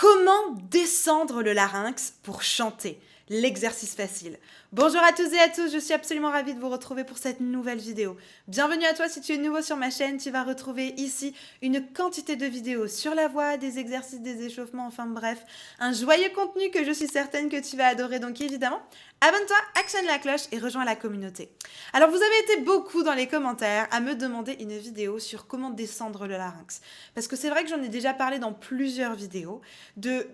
Comment descendre le larynx pour chanter? L'exercice facile. Bonjour à tous et à tous, je suis absolument ravie de vous retrouver pour cette nouvelle vidéo. Bienvenue à toi si tu es nouveau sur ma chaîne, tu vas retrouver ici une quantité de vidéos sur la voix, des exercices, des échauffements, enfin bref, un joyeux contenu que je suis certaine que tu vas adorer. Donc évidemment, abonne-toi, actionne la cloche et rejoins la communauté. Alors vous avez été beaucoup dans les commentaires à me demander une vidéo sur comment descendre le larynx. Parce que c'est vrai que j'en ai déjà parlé dans plusieurs vidéos de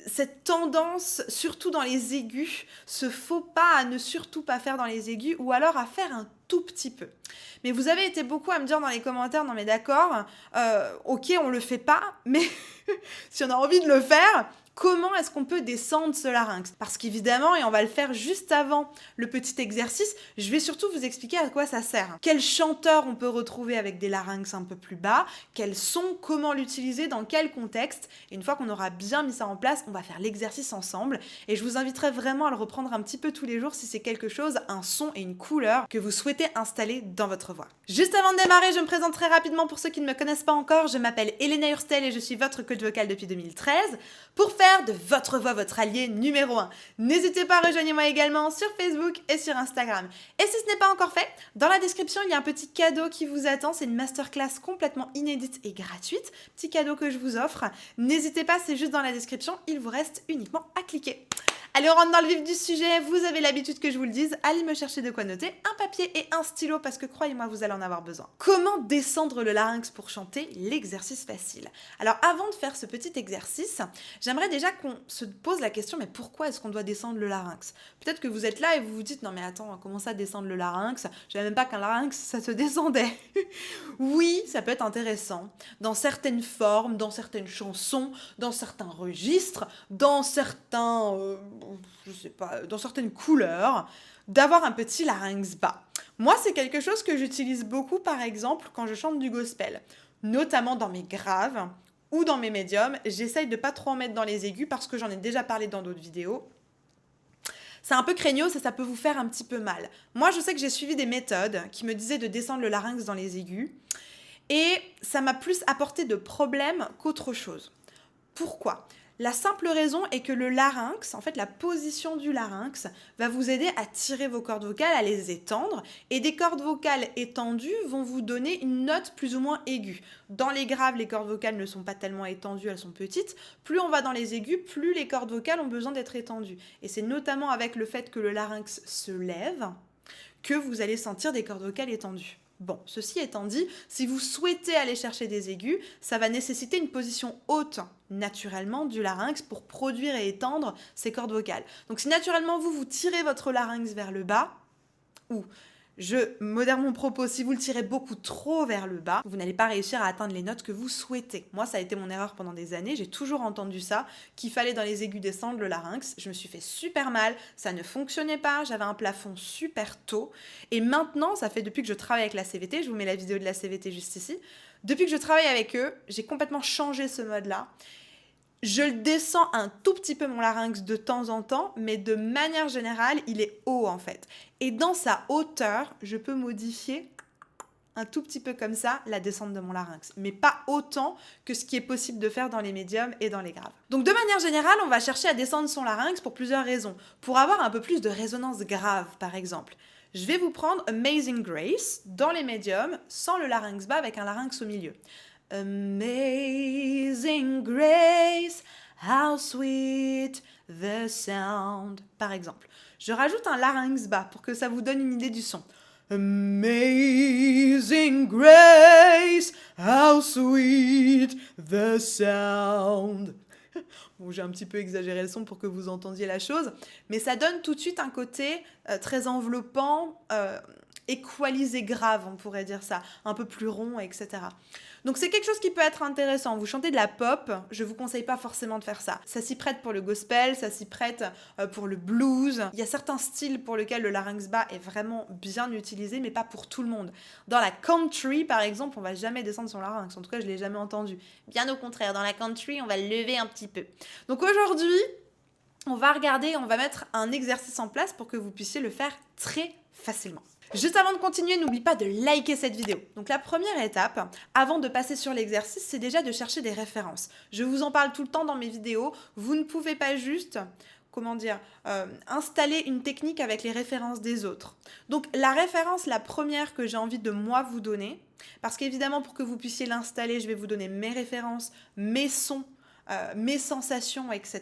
cette tendance, surtout dans les aigus, ce faux pas à ne surtout pas faire dans les aigus ou alors à faire un tout petit peu. Mais vous avez été beaucoup à me dire dans les commentaires, non mais d'accord, ok on le fait pas, mais si on a envie de le faire, comment est-ce qu'on peut descendre ce larynx? Parce qu'évidemment, et on va le faire juste avant le petit exercice, je vais surtout vous expliquer à quoi ça sert. Quel chanteur on peut retrouver avec des larynx un peu plus bas, quels sons, comment l'utiliser, dans quel contexte. Et une fois qu'on aura bien mis ça en place, on va faire l'exercice ensemble. Et je vous inviterai vraiment à le reprendre un petit peu tous les jours si c'est quelque chose, un son et une couleur que vous souhaitez installer dans votre voix. Juste avant de démarrer, je me présente très rapidement pour ceux qui ne me connaissent pas encore. Je m'appelle Elena Hurstel et je suis votre coach vocal depuis 2013. Pour faire de votre voix votre allié numéro 1. N'hésitez pas à rejoindre moi également sur Facebook et sur Instagram. Et si ce n'est pas encore fait, dans la description, il y a un petit cadeau qui vous attend. C'est une masterclass complètement inédite et gratuite. Petit cadeau que je vous offre. N'hésitez pas, c'est juste dans la description. Il vous reste uniquement à cliquer. Allez, on rentre dans le vif du sujet. Vous avez l'habitude que je vous le dise. Allez me chercher de quoi noter, un papier et un stylo parce que croyez-moi, vous allez en avoir besoin. Comment descendre le larynx pour chanter? L'exercice facile. Alors avant de faire ce petit exercice, j'aimerais déjà qu'on se pose la question, mais pourquoi est-ce qu'on doit descendre le larynx? Peut-être que vous êtes là et vous vous dites, non mais attends, comment ça descendre le larynx? Je savais même pas qu'un larynx, ça se descendait. Oui, ça peut être intéressant. Dans certaines formes, dans certaines chansons, dans certains registres, dans certains... je sais pas, dans certaines couleurs, d'avoir un petit larynx bas. Moi, c'est quelque chose que j'utilise beaucoup, par exemple, quand je chante du gospel, notamment dans mes graves ou dans mes médiums. J'essaye de pas trop en mettre dans les aigus parce que j'en ai déjà parlé dans d'autres vidéos. C'est un peu craignos et ça peut vous faire un petit peu mal. Moi, je sais que j'ai suivi des méthodes qui me disaient de descendre le larynx dans les aigus et ça m'a plus apporté de problèmes qu'autre chose. Pourquoi ? La simple raison est que le larynx, en fait la position du larynx, va vous aider à tirer vos cordes vocales, à les étendre, et des cordes vocales étendues vont vous donner une note plus ou moins aiguë. Dans les graves, les cordes vocales ne sont pas tellement étendues, elles sont petites. Plus on va dans les aigus, plus les cordes vocales ont besoin d'être étendues. Et c'est notamment avec le fait que le larynx se lève que vous allez sentir des cordes vocales étendues. Bon, ceci étant dit, si vous souhaitez aller chercher des aigus, ça va nécessiter une position haute, naturellement, du larynx pour produire et étendre ces cordes vocales. Donc si naturellement vous tirez votre larynx vers le bas, ou je modère mon propos, si vous le tirez beaucoup trop vers le bas, vous n'allez pas réussir à atteindre les notes que vous souhaitez. Moi, ça a été mon erreur pendant des années, j'ai toujours entendu ça, qu'il fallait dans les aigus descendre le larynx. Je me suis fait super mal, ça ne fonctionnait pas, j'avais un plafond super tôt. Et maintenant, ça fait depuis que je travaille avec la CVT, je vous mets la vidéo de la CVT juste ici, depuis que je travaille avec eux, j'ai complètement changé ce mode-là. Je le descends un tout petit peu mon larynx de temps en temps, mais de manière générale, il est haut en fait. Et dans sa hauteur, je peux modifier un tout petit peu comme ça la descente de mon larynx, mais pas autant que ce qui est possible de faire dans les médiums et dans les graves. Donc de manière générale, on va chercher à descendre son larynx pour plusieurs raisons. Pour avoir un peu plus de résonance grave, par exemple. Je vais vous prendre Amazing Grace dans les médiums, sans le larynx bas, avec un larynx au milieu. Amazing grace, how sweet the sound. Par exemple, je rajoute un larynx bas pour que ça vous donne une idée du son. Amazing grace, how sweet the sound. Bon, j'ai un petit peu exagéré le son pour que vous entendiez la chose, mais ça donne tout de suite un côté très enveloppant, équalisé grave, on pourrait dire ça, un peu plus rond, etc. Donc c'est quelque chose qui peut être intéressant. Vous chantez de la pop, je vous conseille pas forcément de faire ça. Ça s'y prête pour le gospel, ça s'y prête pour le blues. Il y a certains styles pour lesquels le larynx bas est vraiment bien utilisé, mais pas pour tout le monde. Dans la country, par exemple, on va jamais descendre son larynx. En tout cas, je l'ai jamais entendu. Bien au contraire, dans la country, on va le lever un petit peu. Donc aujourd'hui, on va regarder, on va mettre un exercice en place pour que vous puissiez le faire très facilement. Juste avant de continuer, n'oublie pas de liker cette vidéo. Donc la première étape, avant de passer sur l'exercice, c'est déjà de chercher des références. Je vous en parle tout le temps dans mes vidéos. Vous ne pouvez pas juste, installer une technique avec les références des autres. Donc la référence, la première que j'ai envie de moi vous donner, parce qu'évidemment pour que vous puissiez l'installer, je vais vous donner mes références, mes sons, mes sensations, etc.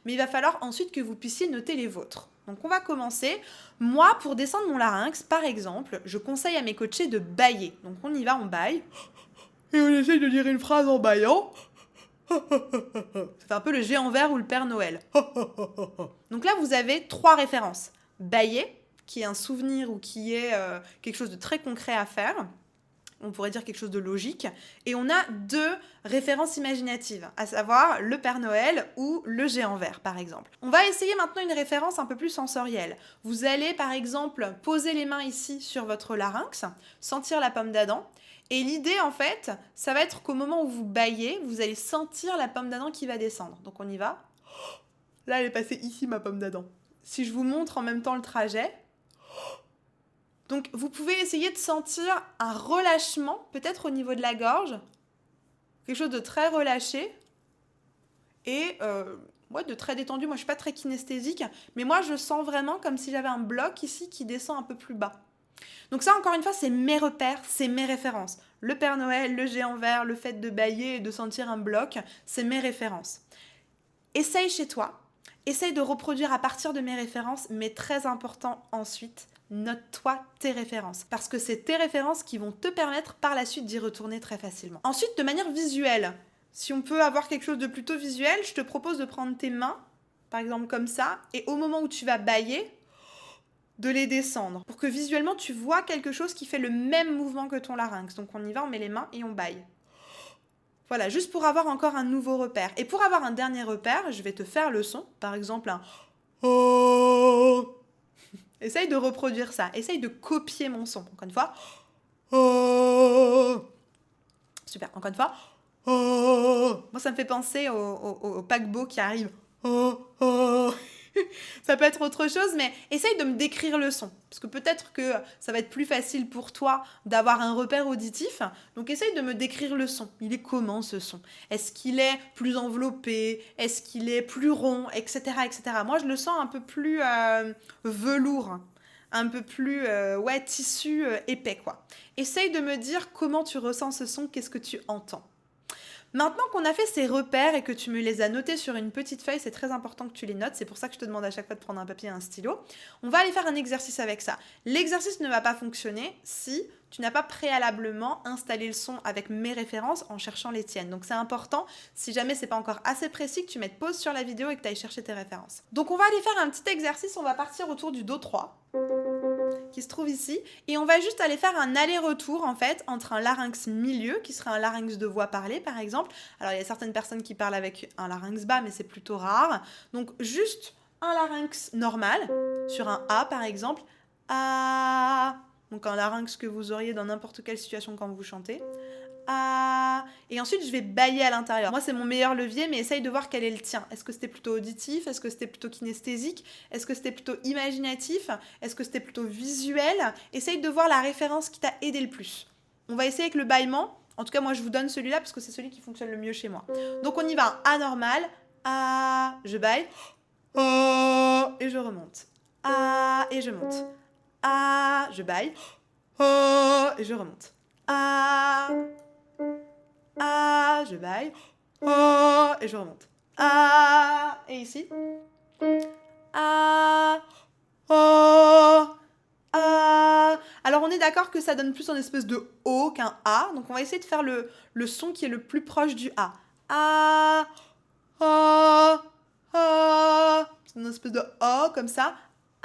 Mais il va falloir ensuite que vous puissiez noter les vôtres. Donc on va commencer. Moi, pour descendre mon larynx, par exemple, je conseille à mes coachés de bâiller. Donc on y va, on bâille. Et on essaye de dire une phrase en bâillant. Ça fait un peu le géant vert ou le Père Noël. Donc là, vous avez 3 références. Bâiller, qui est un souvenir ou qui est quelque chose de très concret à faire. On pourrait dire quelque chose de logique. Et on a 2 références imaginatives, à savoir le Père Noël ou le géant vert, par exemple. On va essayer maintenant une référence un peu plus sensorielle. Vous allez, par exemple, poser les mains ici sur votre larynx, sentir la pomme d'Adam. Et l'idée, en fait, ça va être qu'au moment où vous bâillez, vous allez sentir la pomme d'Adam qui va descendre. Donc on y va. Là, elle est passée ici, ma pomme d'Adam. Si je vous montre en même temps le trajet... Donc, vous pouvez essayer de sentir un relâchement, peut-être au niveau de la gorge, quelque chose de très relâché et de très détendu. Moi, je ne suis pas très kinesthésique, mais moi, je sens vraiment comme si j'avais un bloc ici qui descend un peu plus bas. Donc ça, encore une fois, c'est mes repères, c'est mes références. Le Père Noël, le géant vert, le fait de bâiller et de sentir un bloc, c'est mes références. Essaye chez toi, essaye de reproduire à partir de mes références, mais très important ensuite, note-toi tes références. Parce que c'est tes références qui vont te permettre par la suite d'y retourner très facilement. Ensuite, de manière visuelle, si on peut avoir quelque chose de plutôt visuel, je te propose de prendre tes mains, par exemple comme ça, et au moment où tu vas bâiller, de les descendre. Pour que visuellement, tu vois quelque chose qui fait le même mouvement que ton larynx. Donc on y va, on met les mains et on bâille. Voilà, juste pour avoir encore un nouveau repère. Et pour avoir un dernier repère, je vais te faire le son. Par exemple, un oh. Essaye de reproduire ça. Essaye de copier mon son. Encore une fois. Oh. Super. Encore une fois. Oh. Moi, ça me fait penser au paquebot qui arrive. Oh. Oh. Ça peut être autre chose, mais essaye de me décrire le son. Parce que peut-être que ça va être plus facile pour toi d'avoir un repère auditif. Donc essaye de me décrire le son. Il est comment ce son? Est-ce qu'il est plus enveloppé? Est-ce qu'il est plus rond? Etc. etc. Moi, je le sens un peu plus velours. Un peu plus tissu épais, quoi. Essaye de me dire comment tu ressens ce son, qu'est-ce que tu entends. Maintenant qu'on a fait ces repères et que tu me les as notés sur une petite feuille, c'est très important que tu les notes, c'est pour ça que je te demande à chaque fois de prendre un papier et un stylo. On va aller faire un exercice avec ça. L'exercice ne va pas fonctionner si tu n'as pas préalablement installé le son avec mes références en cherchant les tiennes. Donc c'est important, si jamais c'est pas encore assez précis, que tu mettes pause sur la vidéo et que tu ailles chercher tes références. Donc on va aller faire un petit exercice, on va partir autour du Do 3. Qui se trouve ici, et on va juste aller faire un aller-retour en fait entre un larynx milieu, qui serait un larynx de voix parlée par exemple. Alors il y a certaines personnes qui parlent avec un larynx bas, mais c'est plutôt rare. Donc juste un larynx normal, sur un A par exemple, A, donc un larynx que vous auriez dans n'importe quelle situation quand vous chantez. Ah, et ensuite je vais bâiller à l'intérieur. Moi c'est mon meilleur levier, mais essaye de voir quel est le tien. Est-ce que c'était plutôt auditif? Est-ce que c'était plutôt kinesthésique? Est-ce que c'était plutôt imaginatif? Est-ce que c'était plutôt visuel? Essaye de voir la référence qui t'a aidé le plus. On va essayer avec le bâillement. En tout cas moi je vous donne celui-là parce que c'est celui qui fonctionne le mieux chez moi. Donc on y va, A normal, A, je bâille, A, et je remonte, A, et je monte, A, je bâille, A, et je remonte, A, ah, je baille. Ah, et je remonte. Ah, et ici. Ah, ah, ah. Alors on est d'accord que ça donne plus un espèce de O qu'un A. Donc on va essayer de faire le son qui est le plus proche du A. Ah, ah, ah. C'est une espèce de A comme ça.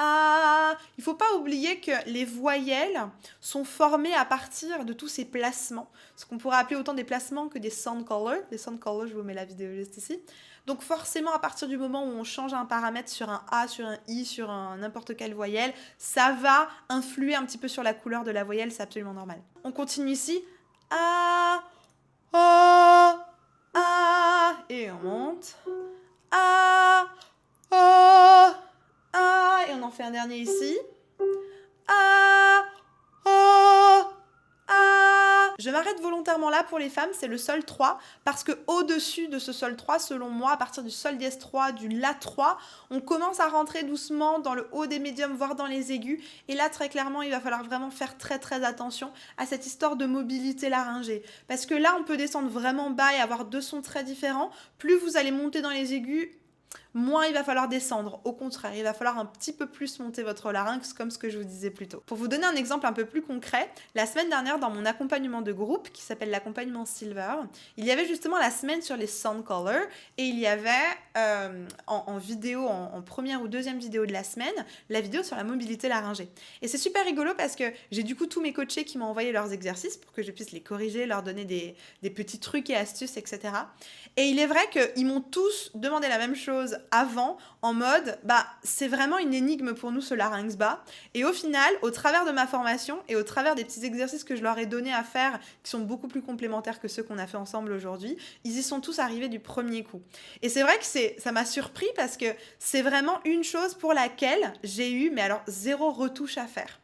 Ah, il ne faut pas oublier que les voyelles sont formées à partir de tous ces placements, ce qu'on pourrait appeler autant des placements que des sound colors. Les sound colors, je vous mets la vidéo juste ici. Donc forcément, à partir du moment où on change un paramètre sur un A, sur un I, sur n'importe quelle voyelle, ça va influer un petit peu sur la couleur de la voyelle, c'est absolument normal. On continue ici. A, A, A, et on monte. A, A, A, et on en fait un dernier ici. A, Je m'arrête volontairement là pour les femmes, c'est le sol 3, parce que au-dessus de ce sol 3, selon moi, à partir du sol dièse 3, du la 3, on commence à rentrer doucement dans le haut des médiums, voire dans les aigus. Et là, très clairement, il va falloir vraiment faire très très attention à cette histoire de mobilité laryngée. Parce que là, on peut descendre vraiment bas et avoir deux sons très différents. Plus vous allez monter dans les aigus, moins il va falloir descendre. Au contraire, il va falloir un petit peu plus monter votre larynx, comme ce que je vous disais plus tôt. Pour vous donner un exemple un peu plus concret, la semaine dernière, dans mon accompagnement de groupe, qui s'appelle l'accompagnement Silver, il y avait justement la semaine sur les sound colors, et il y avait en vidéo, en première ou deuxième vidéo de la semaine, la vidéo sur la mobilité laryngée. Et c'est super rigolo parce que j'ai du coup tous mes coachés qui m'ont envoyé leurs exercices pour que je puisse les corriger, leur donner des petits trucs et astuces, etc. Et il est vrai qu'ils m'ont tous demandé la même chose avant, en mode, c'est vraiment une énigme pour nous ce larynx bas. Et au final, au travers de ma formation et au travers des petits exercices que je leur ai donnés à faire, qui sont beaucoup plus complémentaires que ceux qu'on a fait ensemble aujourd'hui, ils y sont tous arrivés du premier coup. Et c'est vrai que ça m'a surpris parce que c'est vraiment une chose pour laquelle j'ai eu, mais alors zéro retouche à faire.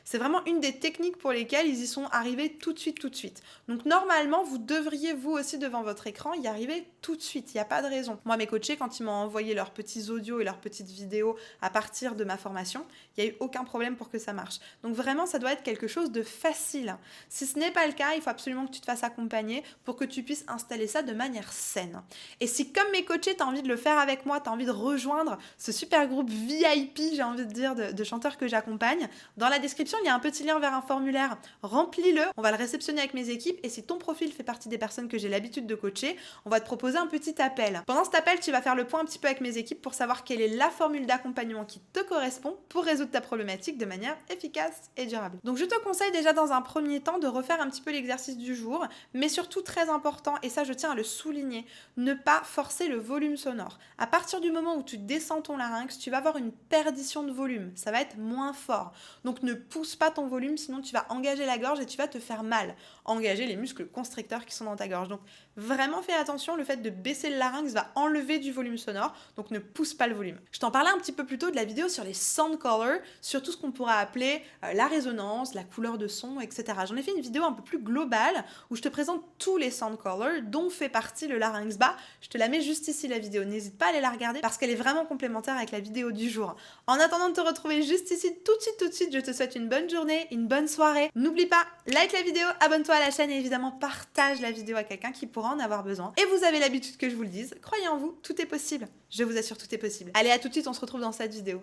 C'est vraiment une des techniques pour lesquelles ils y sont arrivés tout de suite, tout de suite. Donc normalement, vous devriez vous aussi devant votre écran y arriver tout de suite, il n'y a pas de raison. Moi, mes coachés, quand ils m'ont envoyé leurs petits audios et leurs petites vidéos à partir de ma formation, il n'y a eu aucun problème pour que ça marche. Donc vraiment, ça doit être quelque chose de facile. Si ce n'est pas le cas, il faut absolument que tu te fasses accompagner pour que tu puisses installer ça de manière saine. Et si comme mes coachés, tu as envie de le faire avec moi, tu as envie de rejoindre ce super groupe VIP, j'ai envie de dire, de chanteurs que j'accompagne, dans la description, il y a un petit lien vers un formulaire. Remplis-le, on va le réceptionner avec mes équipes et si ton profil fait partie des personnes que j'ai l'habitude de coacher, on va te proposer un petit appel. Pendant cet appel, tu vas faire le point un petit peu avec mes équipes pour savoir quelle est la formule d'accompagnement qui te correspond pour résoudre ta problématique de manière efficace et durable. Donc je te conseille déjà dans un premier temps de refaire un petit peu l'exercice du jour, mais surtout très important, et ça je tiens à le souligner, ne pas forcer le volume sonore. À partir du moment où tu descends ton larynx, tu vas avoir une perdition de volume, ça va être moins fort. Donc ne pousse pas ton volume, sinon tu vas engager la gorge et tu vas te faire mal. Engager les muscles constricteurs qui sont dans ta gorge. Donc vraiment fais attention, le fait de baisser le larynx va enlever du volume sonore, donc ne pousse pas le volume. Je t'en parlais un petit peu plus tôt de la vidéo sur les sound colors, sur tout ce qu'on pourrait appeler la résonance, la couleur de son, etc. J'en ai fait une vidéo un peu plus globale où je te présente tous les sound colors dont fait partie le larynx bas. Je te la mets juste ici la vidéo, n'hésite pas à aller la regarder parce qu'elle est vraiment complémentaire avec la vidéo du jour. En attendant de te retrouver juste ici tout de suite, je te souhaite une bonne journée, une bonne soirée. N'oublie pas, like la vidéo, abonne-toi à la chaîne et évidemment partage la vidéo à quelqu'un qui pourra en avoir besoin. Et vous avez l'habitude que je vous le dise, croyez en vous, tout est possible. Je vous assure, tout est possible. Allez, à tout de suite, on se retrouve dans cette vidéo.